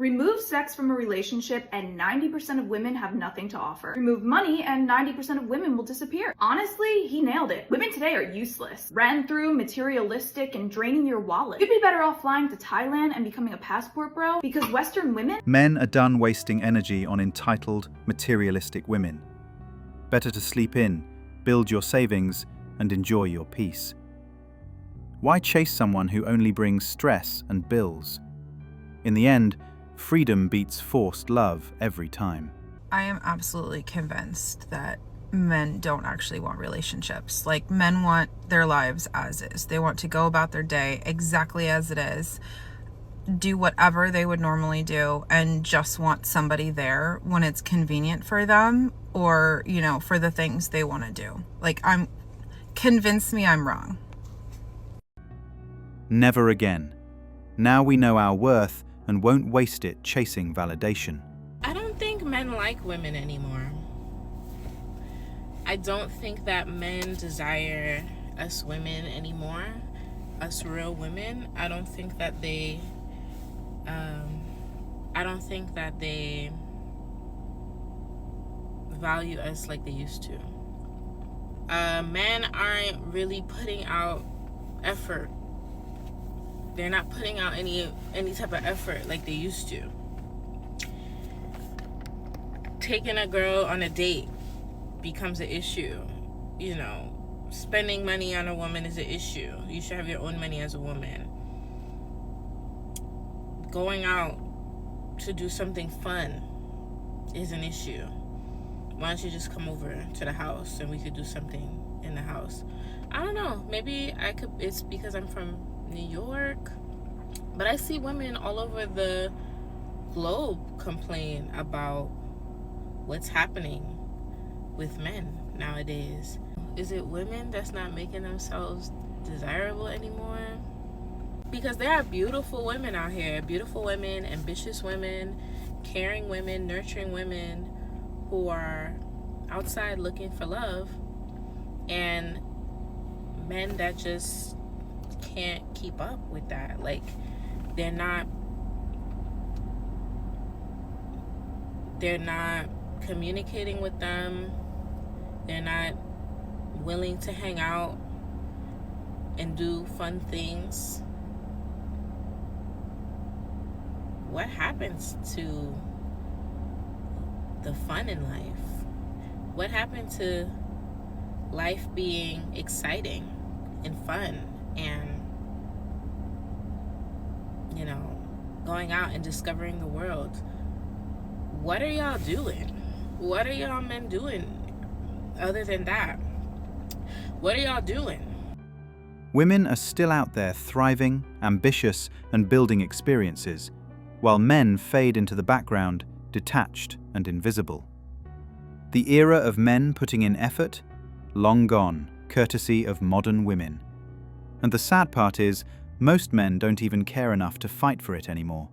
Remove sex from a relationship and 90% of women have nothing to offer. Remove money and 90% of women will disappear. Honestly, he nailed it. Women today are useless. Ran through, materialistic, and draining your wallet. You'd be better off flying to Thailand and becoming a passport bro, because Western women— Men are done wasting energy on entitled, materialistic women. Better to sleep in, build your savings, and enjoy your peace. Why chase someone who only brings stress and bills? In the end, freedom beats forced love every time. I am absolutely convinced that men don't actually want relationships. Like, men want their lives as is. They want to go about their day exactly as it is, do whatever they would normally do, and just want somebody there when it's convenient for them, or, you know, for the things they want to do. Like, convince me I'm wrong. Never again. Now we know our worth and won't waste it chasing validation. I don't think men like women anymore. I don't think that men desire us women anymore, us real women. I don't think that they value us like they used to. Men aren't really putting out effort. They're not putting out any type of effort like they used to. Taking a girl on a date becomes an issue. You know, spending money on a woman is an issue. You should have your own money as a woman. Going out to do something fun is an issue. Why don't you just come over to the house and we could do something in the house? I don't know. Maybe it's because I'm from New York, but I see women all over the globe complain about what's happening with men nowadays. Is it women that's not making themselves desirable anymore? Because there are beautiful women out here, beautiful women, ambitious women, caring women, nurturing women who are outside looking for love, and men that just can't keep up with that. Like, they're not communicating with them. They're not willing to hang out and do fun things. What happens to the fun in life? What happened to life being exciting and fun and, you know, going out and discovering the world? What are y'all doing? What are y'all men doing other than that? What are y'all doing? Women are still out there thriving, ambitious, and building experiences, while men fade into the background, detached and invisible. The era of men putting in effort? Long gone, courtesy of modern women. And the sad part is, most men don't even care enough to fight for it anymore.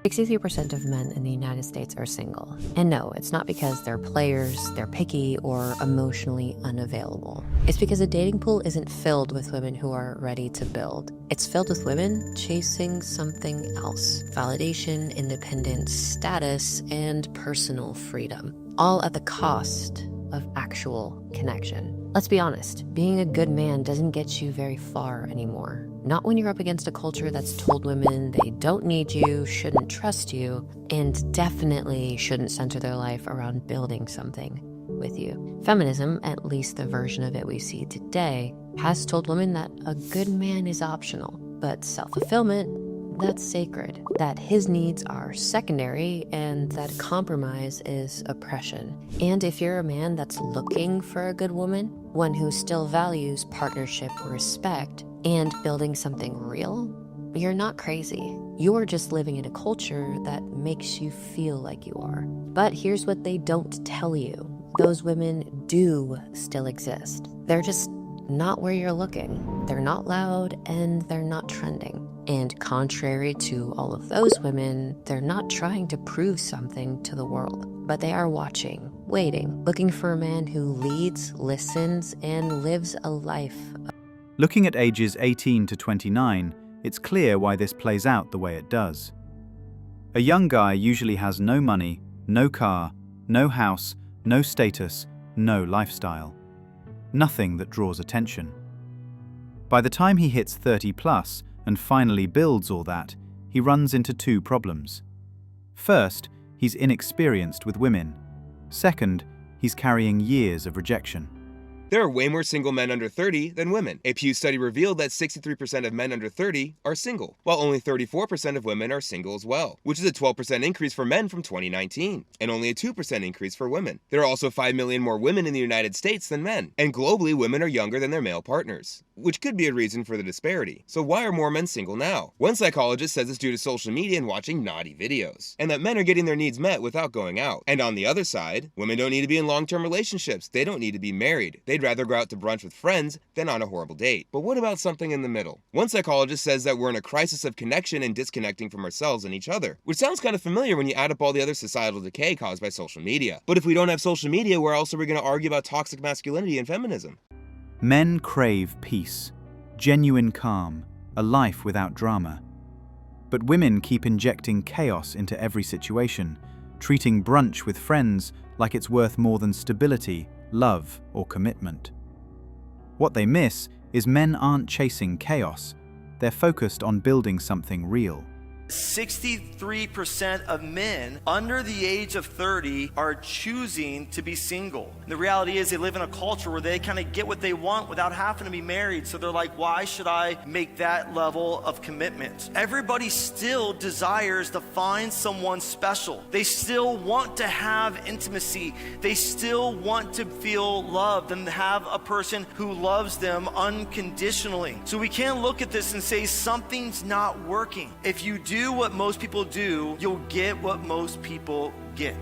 63% of men in the United States are single. And no, it's not because they're players, they're picky, or emotionally unavailable. It's because the dating pool isn't filled with women who are ready to build. It's filled with women chasing something else: validation, independence, status, and personal freedom. All at the cost of actual connection. Let's be honest, being a good man doesn't get you very far anymore. Not when you're up against a culture that's told women they don't need you, shouldn't trust you, and definitely shouldn't center their life around building something with you. Feminism, at least the version of it we see today, has told women that a good man is optional, but self-fulfillment, that's sacred, that his needs are secondary, and that compromise is oppression. And if you're a man that's looking for a good woman, one who still values partnership, respect, and building something real, you're not crazy. You're just living in a culture that makes you feel like you are. But here's what they don't tell you. Those women do still exist. They're just not where you're looking. They're not loud, and they're not trending. And contrary to all of those women, they're not trying to prove something to the world, but they are watching, waiting, looking for a man who leads, listens, and lives a life. Looking at ages 18 to 29, it's clear why this plays out the way it does. A young guy usually has no money, no car, no house, no status, no lifestyle. Nothing that draws attention. By the time he hits 30 plus and finally builds all that, he runs into two problems. First, he's inexperienced with women. Second, he's carrying years of rejection. There are way more single men under 30 than women. A Pew study revealed that 63% of men under 30 are single, while only 34% of women are single as well, which is a 12% increase for men from 2019, and only a 2% increase for women. There are also 5 million more women in the United States than men, and globally women are younger than their male partners, which could be a reason for the disparity. So why are more men single now? One psychologist says it's due to social media and watching naughty videos, and that men are getting their needs met without going out. And on the other side, women don't need to be in long-term relationships. They don't need to be married. They'd rather go out to brunch with friends than on a horrible date. But what about something in the middle? One psychologist says that we're in a crisis of connection and disconnecting from ourselves and each other, which sounds kind of familiar when you add up all the other societal decay caused by social media. But if we don't have social media, where else are we going to argue about toxic masculinity and feminism? Men crave peace, genuine calm, a life without drama. But women keep injecting chaos into every situation, treating brunch with friends like it's worth more than stability, love, or commitment. What they miss is men aren't chasing chaos, they're focused on building something real. 63% of men under the age of 30 are choosing to be single. And the reality is they live in a culture where they kind of get what they want without having to be married. So they're like, why should I make that level of commitment? Everybody still desires to find someone special. They still want to have intimacy. They still want to feel loved and have a person who loves them unconditionally. So we can't look at this and say something's not working. If you do what most people do, you'll get what most people get.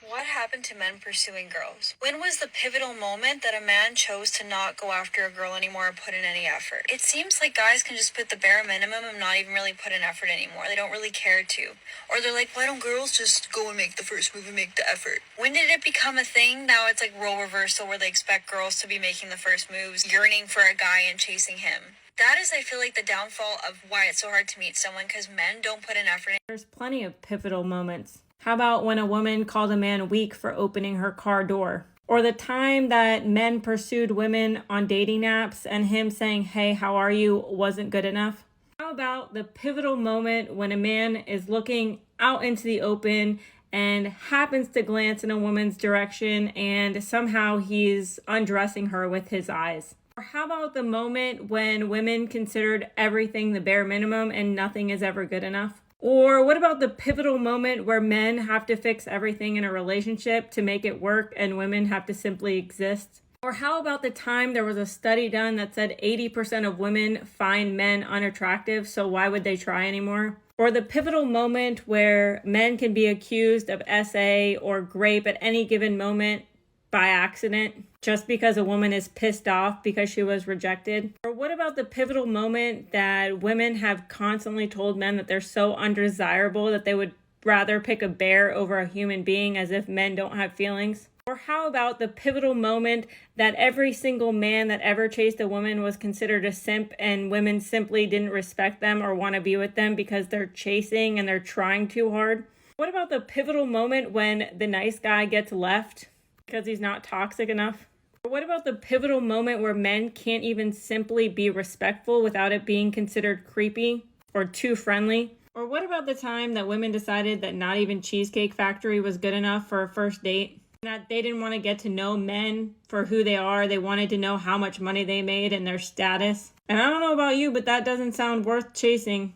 What happened to men pursuing girls? When was the pivotal moment that a man chose to not go after a girl anymore or put in any effort? It seems like guys can just put the bare minimum and not even really put in effort anymore. They don't really care to. Or they're like, why don't girls just go and make the first move and make the effort? When did it become a thing? Now it's like role reversal where they expect girls to be making the first moves, yearning for a guy and chasing him. That is, I feel like, the downfall of why it's so hard to meet someone, because men don't put in effort. There's plenty of pivotal moments. How about when a woman called a man weak for opening her car door? Or the time that men pursued women on dating apps and him saying, hey, how are you, wasn't good enough? How about the pivotal moment when a man is looking out into the open and happens to glance in a woman's direction and somehow he's undressing her with his eyes? Or how about the moment when women considered everything the bare minimum and nothing is ever good enough? Or what about the pivotal moment where men have to fix everything in a relationship to make it work and women have to simply exist? Or how about the time there was a study done that said 80% of women find men unattractive, so why would they try anymore? Or the pivotal moment where men can be accused of SA or grape at any given moment by accident, just because a woman is pissed off because she was rejected? Or what about the pivotal moment that women have constantly told men that they're so undesirable that they would rather pick a bear over a human being, as if men don't have feelings? Or how about the pivotal moment that every single man that ever chased a woman was considered a simp and women simply didn't respect them or want to be with them because they're chasing and they're trying too hard? What about the pivotal moment when the nice guy gets left because he's not toxic enough? Or what about the pivotal moment where men can't even simply be respectful without it being considered creepy or too friendly? Or what about the time that women decided that not even Cheesecake Factory was good enough for a first date? That they didn't want to get to know men for who they are. They wanted to know how much money they made and their status. And I don't know about you, but that doesn't sound worth chasing.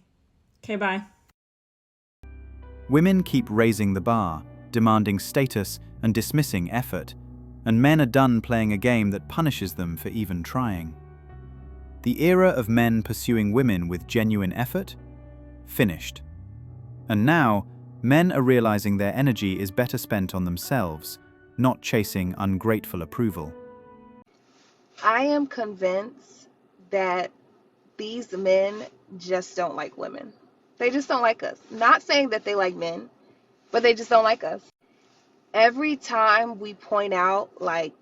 Okay, bye. Women keep raising the bar, demanding status and dismissing effort, and men are done playing a game that punishes them for even trying. The era of men pursuing women with genuine effort? Finished. And now, men are realizing their energy is better spent on themselves, not chasing ungrateful approval. I am convinced that these men just don't like women. They just don't like us. Not saying that they like men, but they just don't like us. Every time we point out like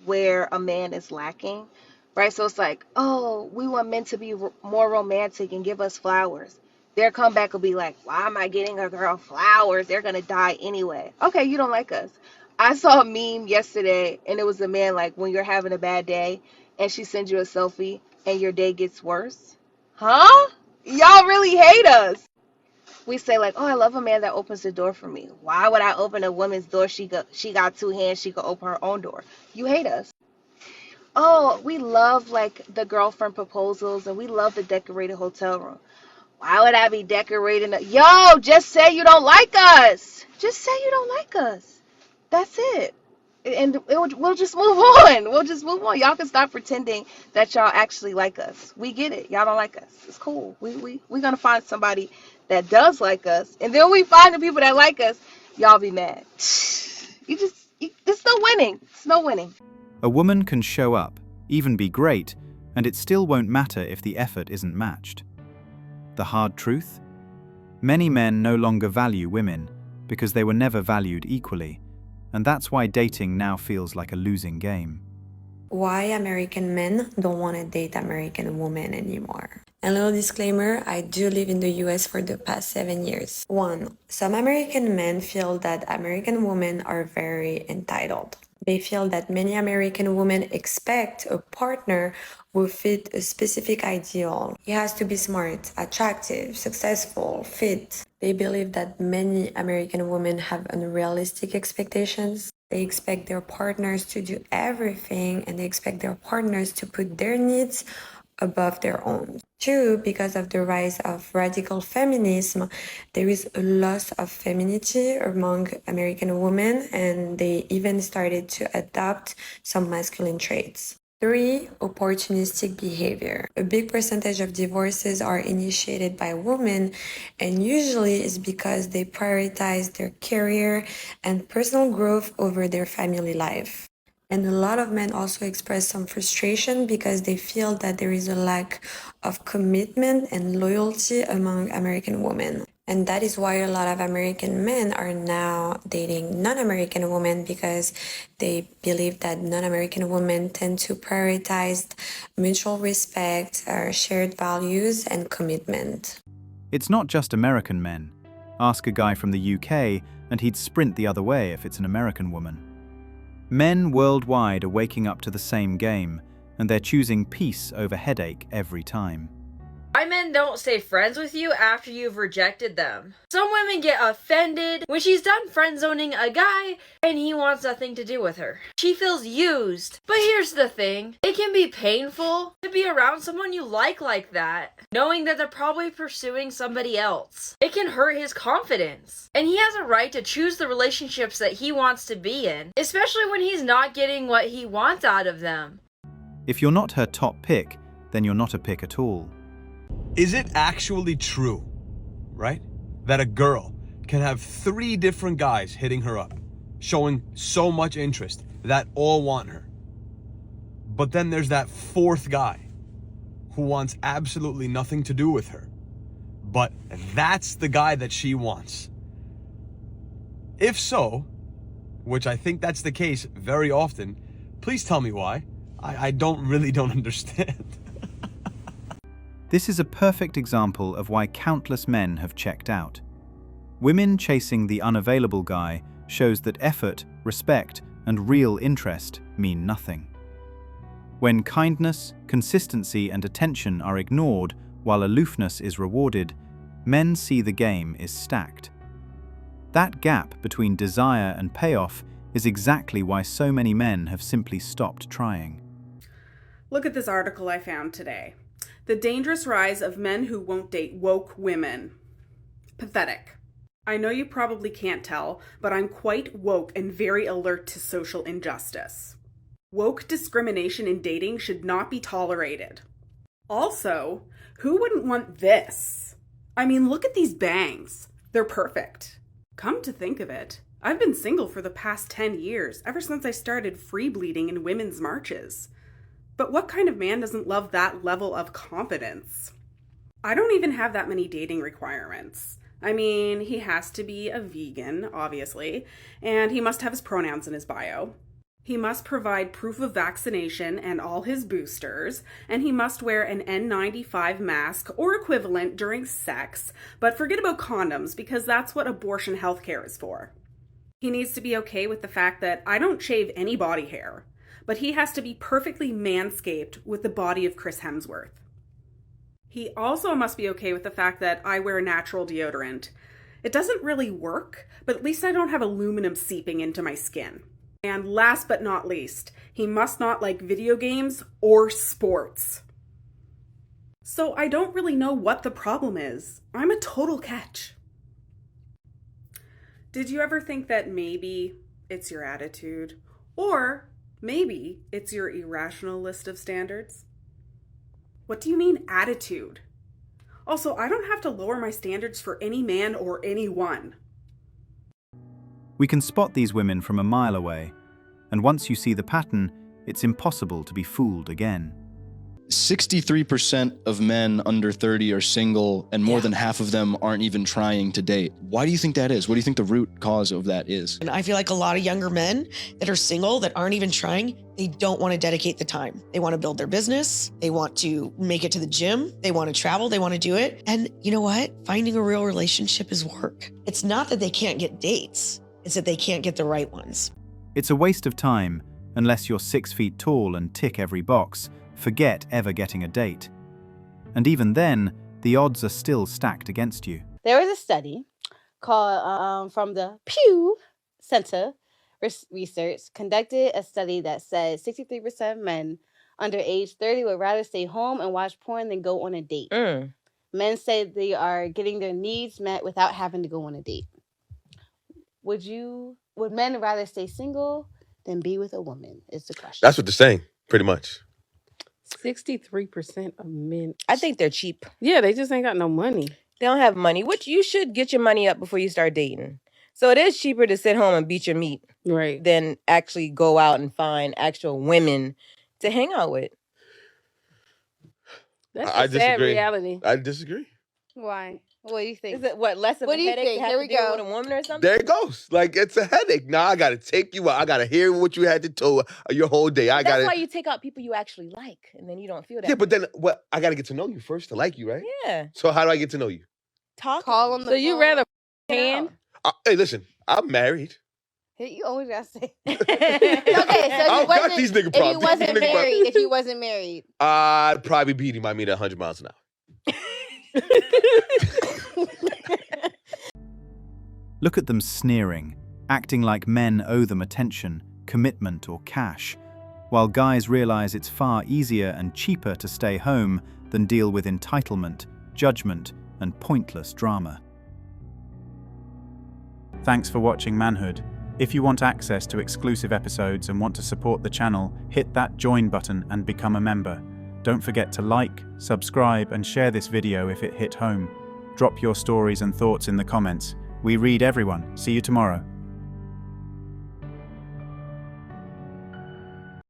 where a man is lacking, right? So it's like, oh, we want men to be more romantic and give us flowers. Their comeback will be like, why am I getting a girl flowers? They're going to die anyway. Okay, you don't like us. I saw a meme yesterday, and it was a man like, when you're having a bad day, and she sends you a selfie, and your day gets worse. Huh? Y'all really hate us. We say like, oh, I love a man that opens the door for me. Why would I open a woman's door? She got two hands. She could open her own door. You hate us. Oh, we love like the girlfriend proposals, and we love the decorated hotel room. Why would I be decorating? Yo, just say you don't like us. Just say you don't like us. That's it. And we'll just move on. We'll just move on. Y'all can stop pretending that y'all actually like us. We get it. Y'all don't like us. It's cool. We're going to find somebody that does like us. And then we find the people that like us. Y'all be mad. It's no winning. It's no winning. A woman can show up, even be great, and it still won't matter if the effort isn't matched. The hard truth? Many men no longer value women because they were never valued equally, and that's why dating now feels like a losing game. Why American men don't want to date American women anymore. A little disclaimer, I do live in the US for the past 7 years. 1. Some American men feel that American women are very entitled. They feel that many American women expect a partner who fit a specific ideal. He has to be smart, attractive, successful, fit. They believe that many American women have unrealistic expectations. They expect their partners to do everything, and they expect their partners to put their needs above their own. 2, because of the rise of radical feminism, there is a loss of femininity among American women, and they even started to adopt some masculine traits. 3, opportunistic behavior. A big percentage of divorces are initiated by women, and usually it's because they prioritize their career and personal growth over their family life. And a lot of men also express some frustration because they feel that there is a lack of commitment and loyalty among American women. And that is why a lot of American men are now dating non-American women, because they believe that non-American women tend to prioritize mutual respect, shared values, and commitment. It's not just American men. Ask a guy from the UK and he'd sprint the other way if it's an American woman. Men worldwide are waking up to the same game, and they're choosing peace over headache every time. Why men don't stay friends with you after you've rejected them. Some women get offended when she's done friend-zoning a guy and he wants nothing to do with her. She feels used. But here's the thing. It can be painful to be around someone you like that, knowing that they're probably pursuing somebody else. It can hurt his confidence. And he has a right to choose the relationships that he wants to be in, especially when he's not getting what he wants out of them. If you're not her top pick, then you're not a pick at all. Is it actually true, right, that a girl can have 3 different guys hitting her up, showing so much interest that all want her? But then there's that 4th guy who wants absolutely nothing to do with her. But that's the guy that she wants. If so, which I think that's the case very often, please tell me why. I don't understand. This is a perfect example of why countless men have checked out. Women chasing the unavailable guy shows that effort, respect, and real interest mean nothing. When kindness, consistency, and attention are ignored while aloofness is rewarded, men see the game is stacked. That gap between desire and payoff is exactly why so many men have simply stopped trying. Look at this article I found today. The dangerous rise of men who won't date woke women. Pathetic. I know you probably can't tell, but I'm quite woke and very alert to social injustice. Woke discrimination in dating should not be tolerated. Also, who wouldn't want this? I mean, look at these bangs. They're perfect. Come to think of it, I've been single for the past 10 years, ever since I started free bleeding in women's marches. But what kind of man doesn't love that level of confidence? I don't even have that many dating requirements. I mean, he has to be a vegan, obviously, and he must have his pronouns in his bio. He must provide proof of vaccination and all his boosters, and he must wear an N95 mask or equivalent during sex, but forget about condoms because that's what abortion healthcare is for. He needs to be okay with the fact that I don't shave any body hair, but he has to be perfectly manscaped with the body of Chris Hemsworth. He also must be okay with the fact that I wear natural deodorant. It doesn't really work, but at least I don't have aluminum seeping into my skin. And last but not least, he must not like video games or sports. So I don't really know what the problem is. I'm a total catch. Did you ever think that maybe it's your attitude? Or maybe it's your irrational list of standards? What do you mean attitude? Also, I don't have to lower my standards for any man or anyone. We can spot these women from a mile away, and once you see the pattern, it's impossible to be fooled again. 63% of men under 30 are single, and more than half of them aren't even trying to date. Why do you think that is? What do you think the root cause of that is? And I feel like a lot of younger men that are single, that aren't even trying, they don't want to dedicate the time. They want to build their business. They want to make it to the gym. They want to travel. They want to do it. And you know what? Finding a real relationship is work. It's not that they can't get dates. It's that they can't get the right ones. It's a waste of time unless you're 6 feet tall and tick every box. Forget ever getting a date. And even then, the odds are still stacked against you. There was a study called from the Pew Center Research conducted a study that said 63% of men under age 30 would rather stay home and watch porn than go on a date. Men say they are getting their needs met without having to go on a date. Would men rather stay single than be with a woman is the question. That's what they're saying, pretty much. 63% of men. I think they're cheap. Yeah, they just ain't got no money. They don't have money, which you should get your money up before you start dating. So it is cheaper to sit home and beat your meat than actually go out and find actual women to hang out with. That's a sad reality. I disagree. Why? What do you think? Is it less of a headache to have to deal with a woman or something? There it goes. Like, it's a headache. Now I got to take you out. I got to hear what you had to tell your whole day. That's why you take out people you actually like, and then you don't feel that. Yeah, but then I got to get to know you first to like you, right? Yeah. So how do I get to know you? Call on the phone. So you rather hand? Hey, listen, I'm married. You always gotta say. Okay, so if you wasn't married, I'd probably beat him. I mean, 100 miles an hour. Look at them sneering, acting like men owe them attention, commitment, or cash, while guys realize it's far easier and cheaper to stay home than deal with entitlement, judgment, and pointless drama. Thanks for watching Manhood. If you want access to exclusive episodes and want to support the channel, hit that join button and become a member. Don't forget to like, subscribe, and share this video if it hit home. Drop your stories and thoughts in the comments. We read everyone. See you tomorrow.